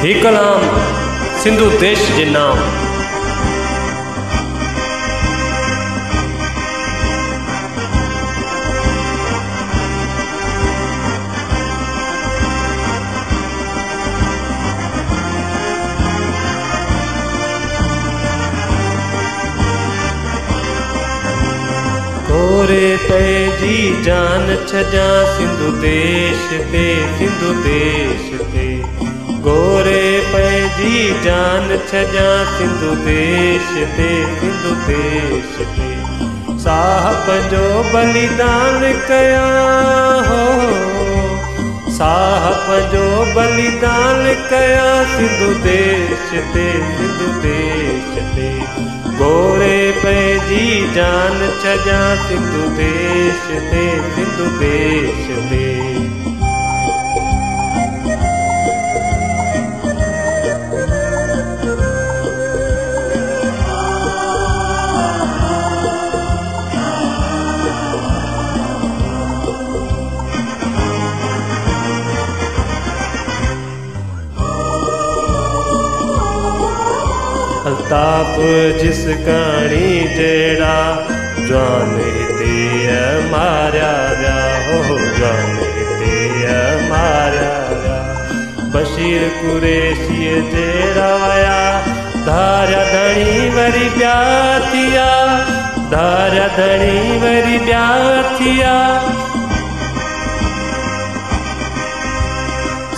ही कलाम सिंधु देश जे नाम। गोरे पैजी जान छजा सिंधु देश ते, सिंधु देश ते। गोरे पैजी जान छजा सिंधु देश ते, सिंधु देश ते। साहब जो बलिदान कया हो, साहब जो बलिदान कया सिंधु देश ते, सिंधु देश ते। गोरे पैजी जान छजा सिंधु देश ते, सिंधु देश ते। अल्ताफ जिस कहानी जेड़ा जवान हिते मारिया विया हो, जवान हिते मारिया विया। बशीर कुरैशी जेड़ा आया धारिया धणी वरी ॿिया थिया, धारिया धणी वरी ॿिया थिया।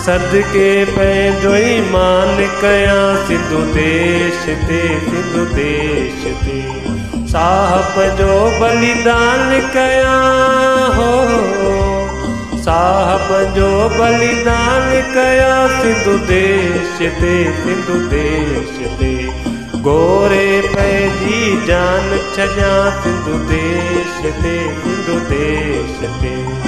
सदके पंहिंजो ईमान कया सिंधु देश ते, सिंधु देश ते। साहब जो बलिदान कया हो, साहब जो बलिदान कया सिंधु देश ते, सिंधु देश ते। गोरे पैजी जान छजा सिंधु देश ते, सिंधु देश ते।